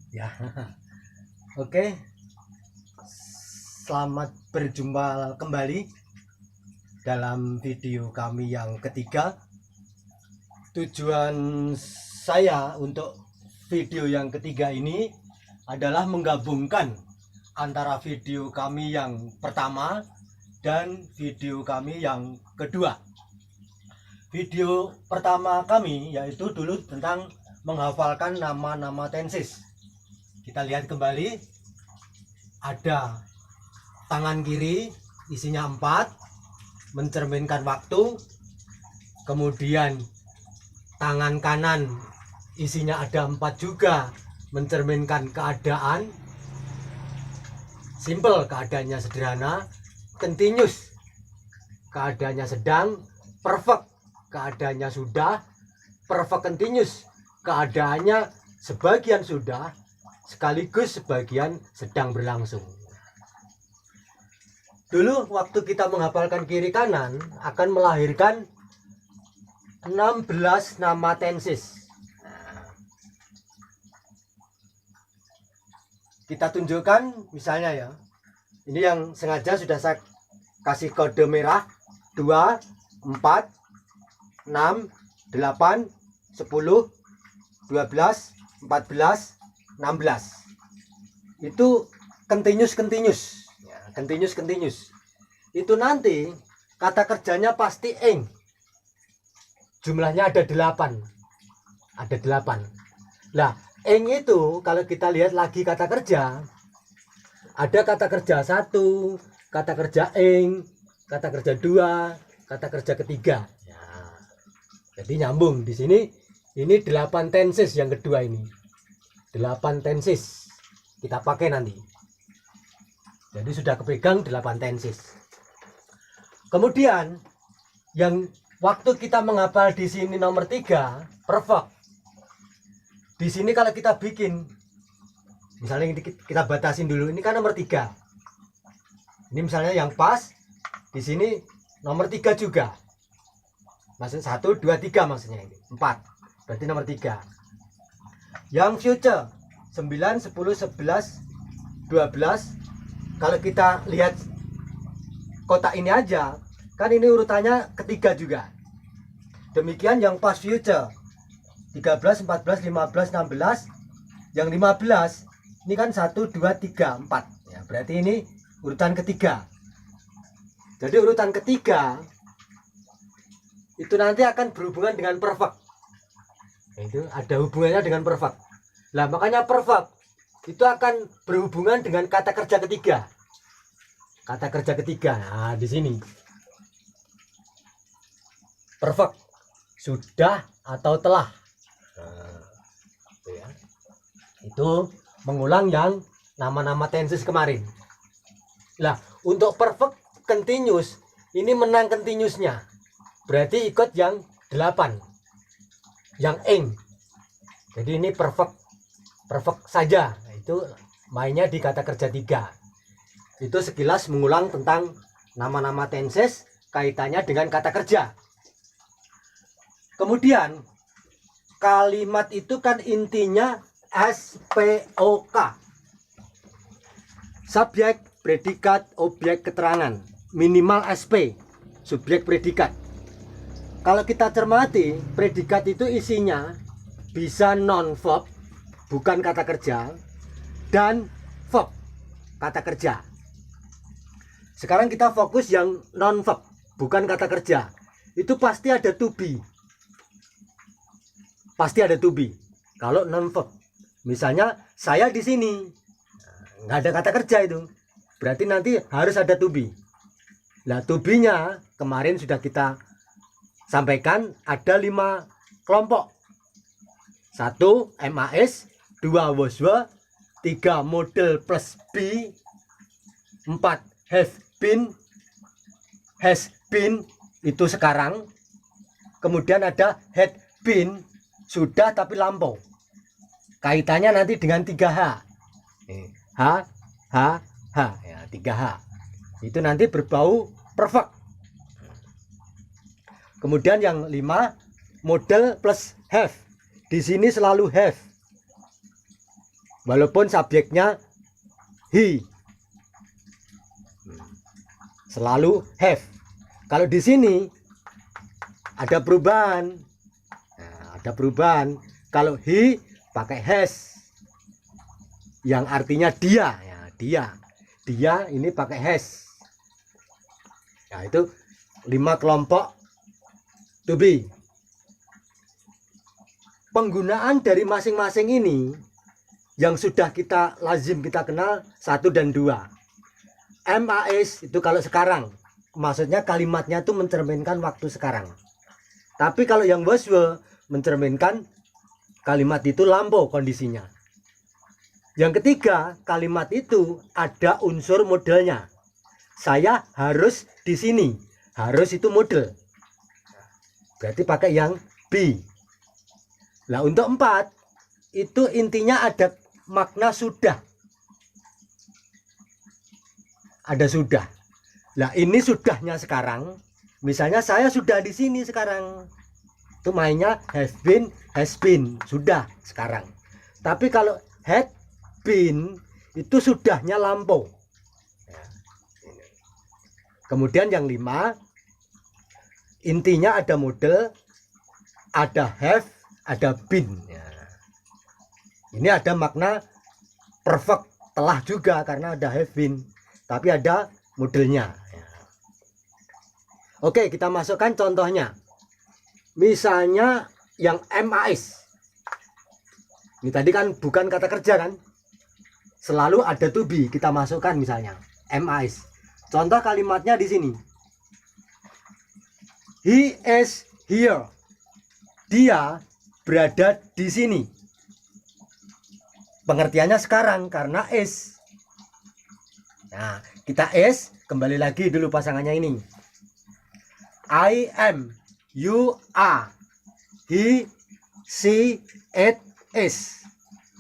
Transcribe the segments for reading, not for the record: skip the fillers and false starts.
Ya, oke. Selamat berjumpa kembali dalam video kami yang ketiga. Tujuan saya untuk video yang ketiga ini adalah menggabungkan antara video kami yang pertama dan video kami yang kedua. Video pertama kami yaitu dulu tentang menghafalkan nama-nama tenses. Kita lihat kembali, ada tangan kiri isinya 4, mencerminkan waktu. Kemudian tangan kanan isinya ada 4 juga, mencerminkan keadaan. Simple, keadaannya sederhana. Continuous, keadaannya sedang. Perfect, keadaannya sudah. Perfect continuous, keadaannya sebagian sudah sekaligus sebagian sedang berlangsung. Dulu waktu kita menghafalkan kiri kanan akan melahirkan 16 nama tenses. Kita tunjukkan misalnya ya. Ini yang sengaja sudah saya kasih kode merah. 2, 4, 6, 8, 10, 12, 14, 16. Itu continuous ya, continuous. Itu nanti kata kerjanya pasti ing. Jumlahnya ada 8. Nah, ing itu kalau kita lihat lagi kata kerja, ada kata kerja 1, kata kerja ing, kata kerja 2, kata kerja ketiga. Ya, jadi nyambung di sini. Ini 8 tenses yang kedua ini. 8 tenses kita pakai nanti. Jadi sudah kepegang 8 tenses. Kemudian yang waktu kita menghafal di sini nomor 3, perfect. Di sini kalau kita bikin, misalnya kita batasin dulu, ini kan nomor 3. Ini misalnya yang pas, di sini nomor 3 juga. Maksud 1, 2, 3 maksudnya ini. 4. Berarti nomor 3. Yang future 9, 10, 11, 12. Kalau kita lihat kotak ini aja, kan ini urutannya ketiga juga. Demikian yang past future 13, 14, 15, 16. Yang 15 ini kan 1, 2, 3, 4 ya, berarti ini urutan ketiga. Jadi urutan ketiga itu nanti akan berhubungan dengan perfect. Itu ada hubungannya dengan perfect. Nah, makanya perfect itu akan berhubungan dengan kata kerja ketiga. Kata kerja ketiga. Nah, di sini. Perfect. Sudah atau telah. Nah, itu ya. Itu mengulang yang nama-nama tenses kemarin. Nah, untuk perfect continuous ini menang continuousnya. Berarti ikut yang 8. Yang ing. Jadi ini perfect saja. Nah, itu mainnya di kata kerja 3. Itu sekilas mengulang tentang nama-nama tenses kaitannya dengan kata kerja. Kemudian kalimat itu kan intinya SPOK. Subjek, predikat, objek, keterangan. Minimal SP, subjek predikat. Kalau kita cermati, predikat itu isinya bisa non-verb, bukan kata kerja, dan verb, kata kerja. Sekarang kita fokus yang non-verb, bukan kata kerja. Itu pasti ada to be. Pasti ada to be. Kalau non-verb, misalnya saya di sini, nggak ada kata kerja itu. Berarti nanti harus ada to be. Nah, to be-nya kemarin sudah kita sampaikan ada 5 kelompok. 1 MAS, 2 was-were, 3 model plus be, 4 have been, has been itu sekarang. Kemudian ada had been, sudah tapi lampau. Kaitannya nanti dengan 3H. H ya, 3H. Itu nanti berbau perfect. Kemudian yang 5 model plus have. Di sini selalu have. walaupun subjeknya he. Selalu have. Kalau di sini ada perubahan. Nah, ada perubahan. Kalau he pakai has, yang artinya dia, ya, dia ini pakai has. Ya, itu 5 kelompok to be. Penggunaan dari masing-masing ini yang sudah kita lazim kita kenal 1 dan 2. MAS itu kalau sekarang, maksudnya kalimatnya itu mencerminkan waktu sekarang. Tapi kalau yang was were mencerminkan kalimat itu lampau kondisinya. Yang ketiga, kalimat itu ada unsur modelnya. Saya harus di sini. Harus itu model. Berarti pakai yang be. Nah, untuk 4 itu intinya ada makna sudah. Ada sudah. Nah, ini sudahnya sekarang. Misalnya saya sudah di sini sekarang. Itu mainnya have been, has been, sudah sekarang. Tapi kalau had been itu sudahnya lampau. Ya, kemudian yang 5, intinya ada model, ada have, ada been. Ya. Ini ada makna perfect, telah juga karena ada have been. Tapi ada modelnya. Oke, kita masukkan contohnya. Misalnya yang MAS. Ini tadi kan bukan kata kerja kan? Selalu ada to be, kita masukkan misalnya MAS. Contoh kalimatnya di sini. He is here. Dia berada di sini. Pengertiannya sekarang karena is. Nah, kita is, kembali lagi dulu pasangannya ini. I am, you are, he, she, it is,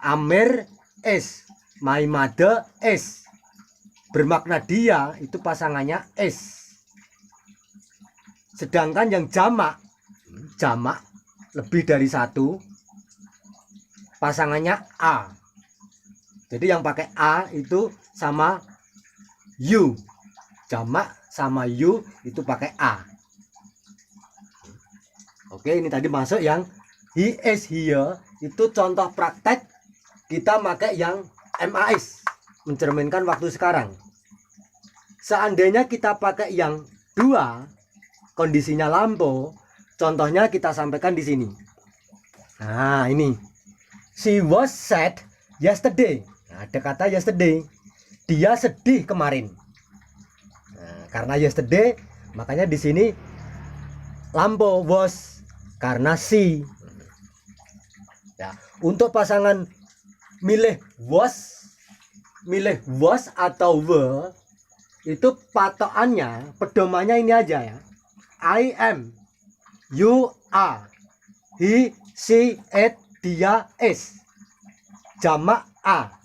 Amir is, my mother is. Bermakna dia itu pasangannya is. Sedangkan yang jamak lebih dari 1, pasangannya a. Jadi yang pakai a itu sama you, jamak sama you itu pakai a. Oke, ini tadi masuk yang he is here, itu contoh praktek kita pakai yang MAS, mencerminkan waktu sekarang. Seandainya kita pakai yang 2, kondisinya lampau, contohnya kita sampaikan di sini. Nah, ini she was sad yesterday. Nah, ada kata yesterday. Dia sedih kemarin. Nah, karena yesterday, makanya di sini lampau was karena she. Ya, untuk pasangan milih was atau were, itu patokannya, pedomannya ini aja ya. I am, you are, he, she, it, dia, is. Jamak a.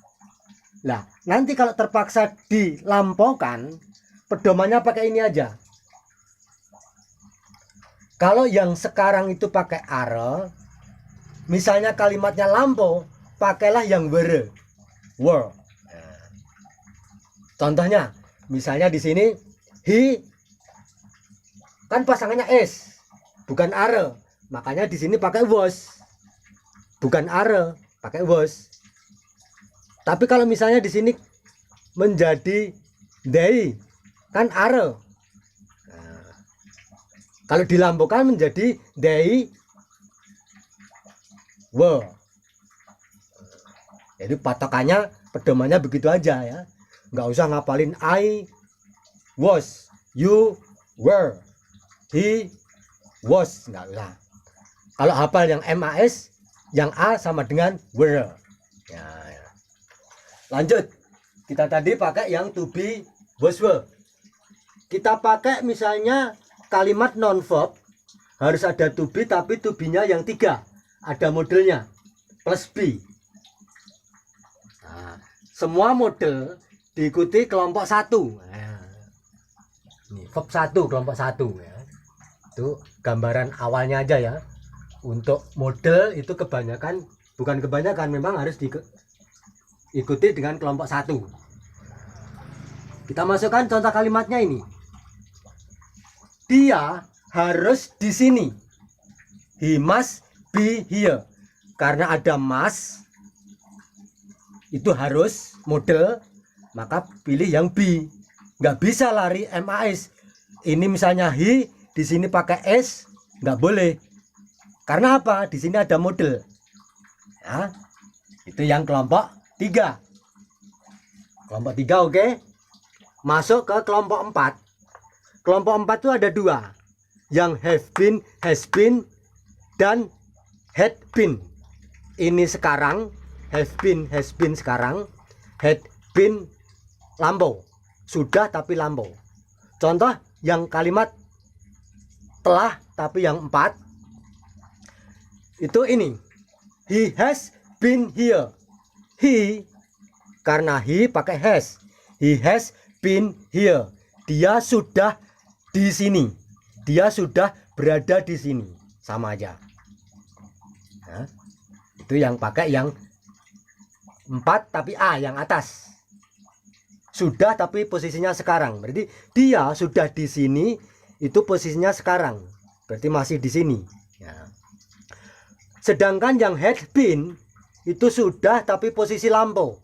Nah, nanti kalau terpaksa dilampaukan, pedomannya pakai ini aja. Kalau yang sekarang itu pakai are, misalnya kalimatnya lampau, pakailah yang were. Contohnya, misalnya di sini he kan pasangannya is, bukan are. Makanya di sini pakai was. Bukan are, pakai was. Tapi kalau misalnya di sini menjadi they, kan are. Nah, kalau dilampaukan menjadi they were. Jadi patokannya, pedomannya begitu aja ya. Nggak usah ngapalin I was, you were, he was, nggak usah. Kalau hafal yang MAS, yang A sama dengan were. Ya. Lanjut, kita tadi pakai yang to be, was, were. Kita pakai misalnya kalimat non verb, harus ada to be, tapi to be-nya yang 3, ada modelnya plus be. Nah, semua model diikuti kelompok 1. Nah, ini verb 1, kelompok 1 ya. Itu gambaran awalnya aja ya. Untuk model itu kebanyakan, bukan kebanyakan, memang harus ikuti dengan kelompok 1. Kita masukkan contoh kalimatnya ini. Dia harus di sini. He must be here. Karena ada must, itu harus model, maka pilih yang B. Nggak bisa lari MAS. Ini misalnya he, di sini pakai S, nggak boleh. Karena apa? Di sini ada model. Nah, itu yang kelompok 3. Kelompok 3 oke. Masuk ke kelompok 4. Kelompok 4 itu ada 2. Yang have been, has been, dan had been. Ini sekarang, have been, has been sekarang, had been lampau. Sudah tapi lampau. Contoh yang kalimat telah tapi yang 4 itu ini. He has been here. He, karena he pakai has. He has been here. Dia sudah di sini. Dia sudah berada di sini. Sama aja. Nah, itu yang pakai yang 4 tapi A yang atas. Sudah tapi posisinya sekarang. Berarti dia sudah di sini, itu posisinya sekarang. Berarti masih di sini. Ya. Sedangkan yang had been itu sudah tapi posisi lampau.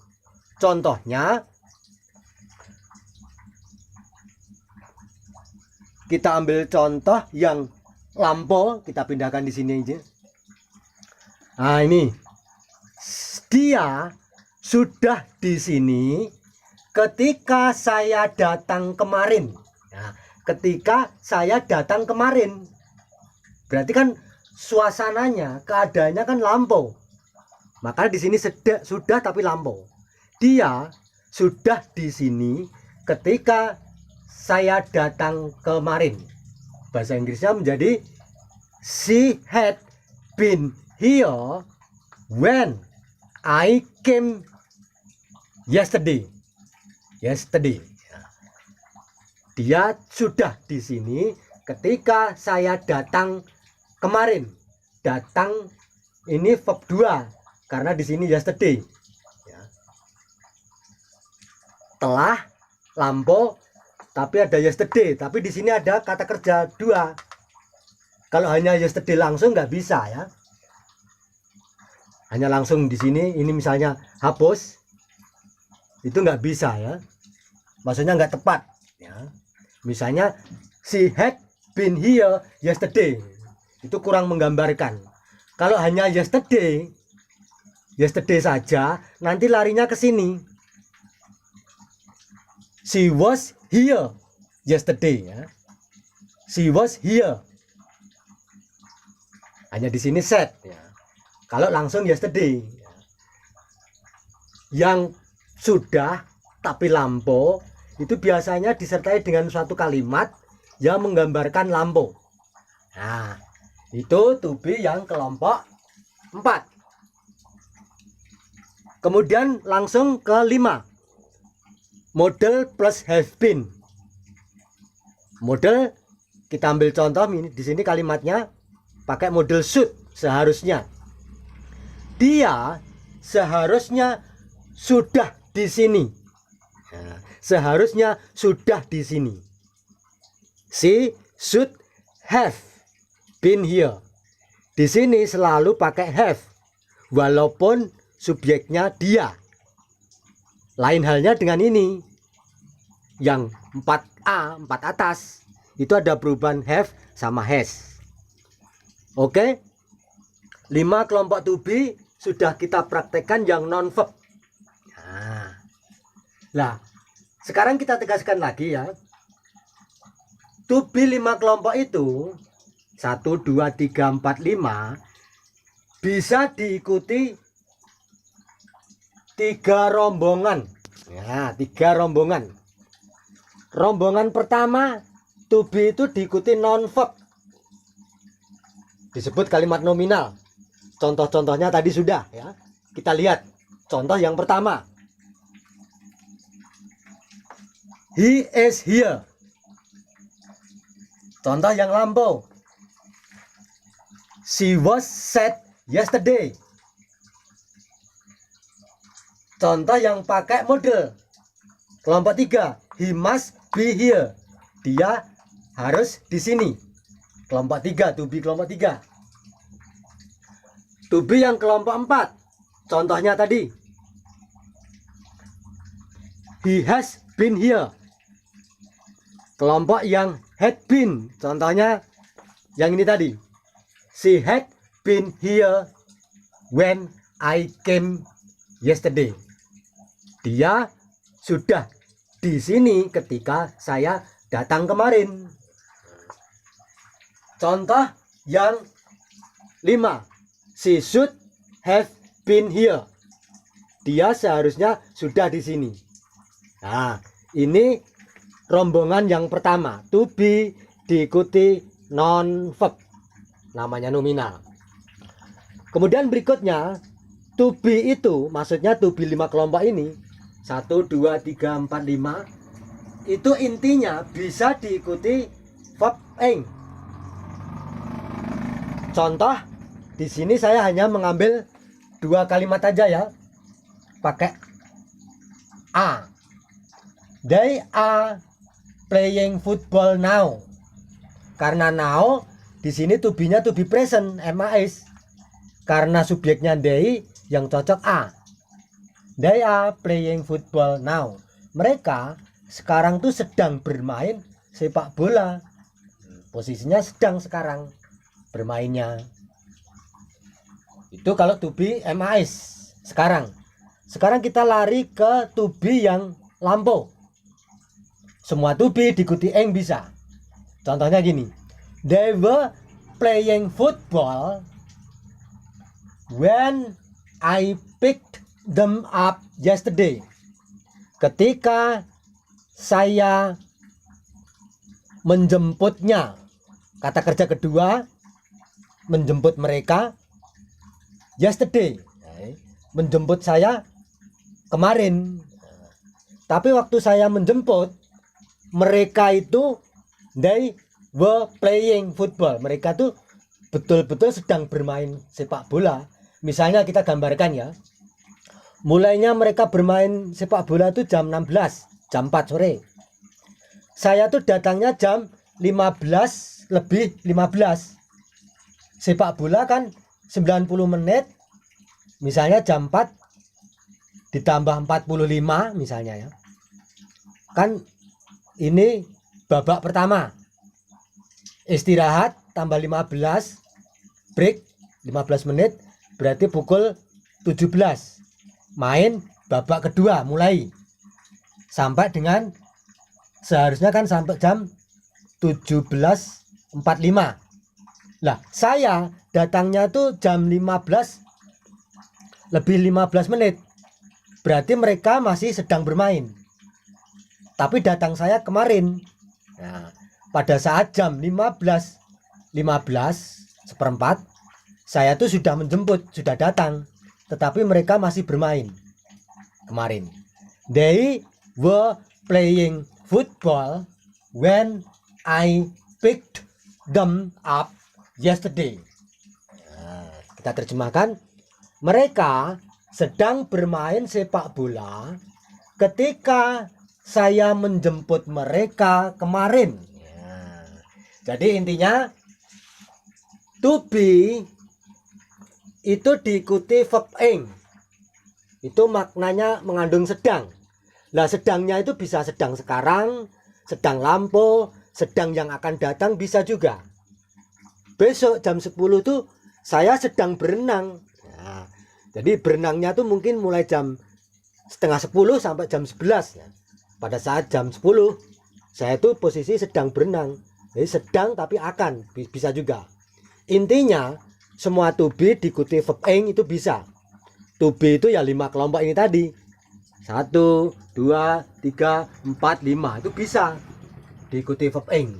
Contohnya kita ambil contoh yang lampau, kita pindahkan di sini aja. Nah, ini. Dia sudah di sini ketika saya datang kemarin. Nah, ketika saya datang kemarin. Berarti kan suasananya, keadaannya kan lampau. Maka di sini sudah tapi lampau. Dia sudah di sini ketika saya datang kemarin. Bahasa Inggrisnya menjadi she had been here when I came yesterday. Yesterday. Dia sudah di sini ketika saya datang kemarin. Datang ini verb 2 karena di sini yesterday. Ya. Telah, lampau, tapi ada yesterday. Tapi di sini ada kata kerja 2. Kalau hanya yesterday langsung nggak bisa ya. Hanya langsung di sini. Ini misalnya hapus, itu nggak bisa ya. Maksudnya nggak tepat. Ya. Misalnya she had been here yesterday. Itu kurang menggambarkan. Kalau hanya yesterday saja, nanti larinya ke sini. She was here yesterday ya. She was here. Hanya di sini said ya. Kalau langsung yesterday. Yang sudah tapi lampau itu biasanya disertai dengan suatu kalimat yang menggambarkan lampau. Nah, itu to be yang kelompok 4. Kemudian langsung ke 5. Model plus have been. Model kita ambil contoh di sini kalimatnya pakai model should, seharusnya. Dia seharusnya sudah di sini. Nah, seharusnya sudah di sini. She should have been here. Di sini selalu pakai have walaupun subjeknya dia. Lain halnya dengan ini. Yang 4A, 4 atas, itu ada perubahan have sama has. Oke. 5 kelompok to be sudah kita praktekkan yang non verb. Nah, sekarang kita tegaskan lagi ya. To be 5 kelompok itu 1, 2, 3, 4, 5 bisa diikuti 3 rombongan. Ya, 3 rombongan. Rombongan pertama to be itu diikuti non verb. Disebut kalimat nominal. Contoh-contohnya tadi sudah ya. Kita lihat contoh yang pertama. He is here. Contoh yang lampau. She was sad yesterday. Contoh yang pakai model. Kelompok 3, he must be here. Dia harus di sini. Kelompok 3, to be kelompok 3. To be yang kelompok 4. Contohnya tadi. He has been here. Kelompok yang had been. Contohnya yang ini tadi. She had been here when I came yesterday. Dia sudah di sini ketika saya datang kemarin. Contoh yang 5. She should have been here. Dia seharusnya sudah di sini. Nah, ini rombongan yang pertama. To be diikuti non verb. Namanya nominal. Kemudian berikutnya, to be itu maksudnya to be 5 kelompok ini. 1, 2, 3, 4, 5. Itu intinya bisa diikuti verb ing. Contoh, di sini saya hanya mengambil 2 kalimat aja ya. Pakai a. They are playing football now. Karena now di sini to be-nya to be present, MAS. Karena subjeknya they, yang cocok a. They are playing football now. Mereka sekarang tuh sedang bermain sepak bola. Posisinya sedang sekarang bermainnya. Itu kalau to be MAS. Sekarang kita lari ke to be yang lampau. Semua to be diikuti ing bisa. Contohnya gini. They were playing football when I picked them up yesterday. Ketika saya menjemputnya. Kata kerja kedua, menjemput mereka yesterday. Menjemput saya kemarin. Tapi waktu saya menjemput, mereka itu they were playing football. Mereka tuh betul-betul sedang bermain sepak bola. Misalnya kita gambarkan ya. Mulainya mereka bermain sepak bola itu jam 16, jam 4 sore. Saya tuh datangnya jam 15 lebih 15. Sepak bola kan 90 menit. Misalnya jam 4 ditambah 45 misalnya ya. Kan ini babak pertama. Istirahat tambah 15, break 15 menit, berarti pukul 17. Main babak kedua mulai. Sampai dengan seharusnya kan sampai jam 17.45. Lah, saya datangnya tuh jam 15 lebih 15 menit. Berarti mereka masih sedang bermain. Tapi datang saya kemarin. Nah, pada saat jam 15.15 seperempat, saya tuh sudah menjemput, sudah datang. Tetapi mereka masih bermain kemarin. They were playing football when I picked them up yesterday. Nah, kita terjemahkan, mereka sedang bermain sepak bola ketika saya menjemput mereka kemarin. Ya. Jadi intinya to be itu diikuti verb ing. Itu maknanya mengandung sedang. Lah sedangnya itu bisa sedang sekarang, sedang lampau, sedang yang akan datang bisa juga. Besok jam 10 tuh saya sedang berenang. Nah, jadi berenangnya tuh mungkin mulai jam setengah 10 sampai jam 11 ya. Pada saat jam 10 saya tuh posisi sedang berenang. Jadi sedang tapi akan bisa juga. Intinya semua to be diikuti verb ing itu bisa. To be itu ya 5 kelompok ini tadi. 1, 2, 3, 4, 5 itu bisa diikuti verb ing.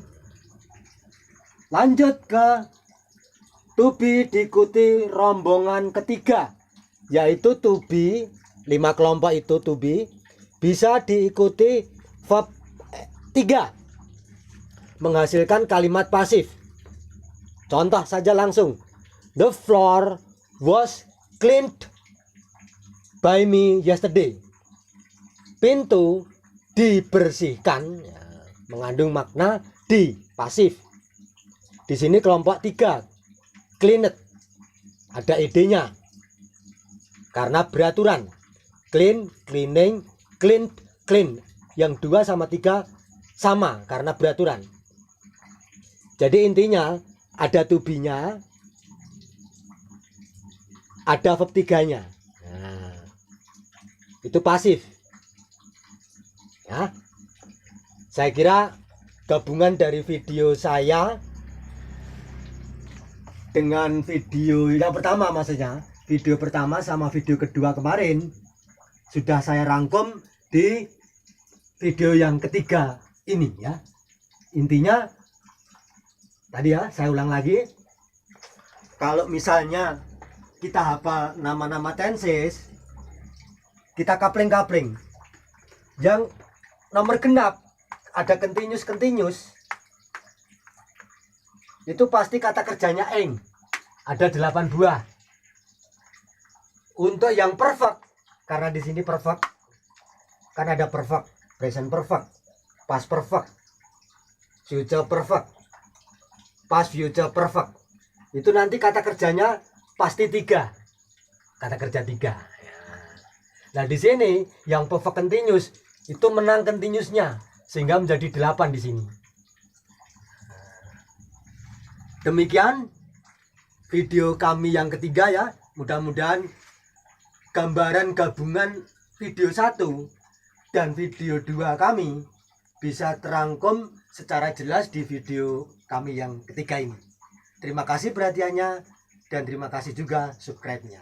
Lanjut ke to be diikuti rombongan ketiga, yaitu to be. 5 kelompok itu to be bisa diikuti verb 3, menghasilkan kalimat pasif. Contoh saja langsung. The floor was cleaned by me yesterday. Pintu dibersihkan, ya, mengandung makna di pasif. Di sini kelompok 3, cleaned, ada id-nya karena beraturan. Clean, cleaning, cleaned, clean. Yang 2 sama 3 sama karena beraturan. Jadi intinya ada to be-nya, ada verb 3-nya. Nah, itu pasif. Ya. Saya kira gabungan dari video saya dengan video yang pertama, maksudnya video pertama sama video kedua kemarin sudah saya rangkum di video yang ketiga ini ya. Intinya tadi ya, saya ulang lagi, kalau misalnya kita hafal nama-nama tenses, kita kapling-kapling. Yang nomor genap ada continuous, itu pasti kata kerjanya ing, ada 8 buah. Untuk yang perfect, karena di sini perfect kan ada perfect, present perfect, past perfect, future perfect, past future perfect. Itu nanti kata kerjanya pasti 3, kata kerja 3. Nah di sini yang perfect continuous itu menang continuousnya sehingga menjadi 8 di sini. Demikian video kami yang ketiga ya. Mudah-mudahan gambaran gabungan video 1 dan video 2 kami bisa terangkum secara jelas di video kami yang ketiga ini. Terima kasih perhatiannya dan terima kasih juga subscribe-nya.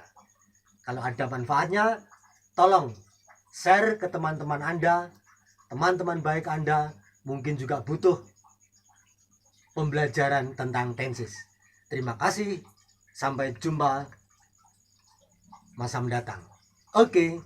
Kalau ada manfaatnya, tolong share ke teman-teman Anda, teman-teman baik Anda, mungkin juga butuh pembelajaran tentang tenses. Terima kasih, sampai jumpa masa mendatang. Oke.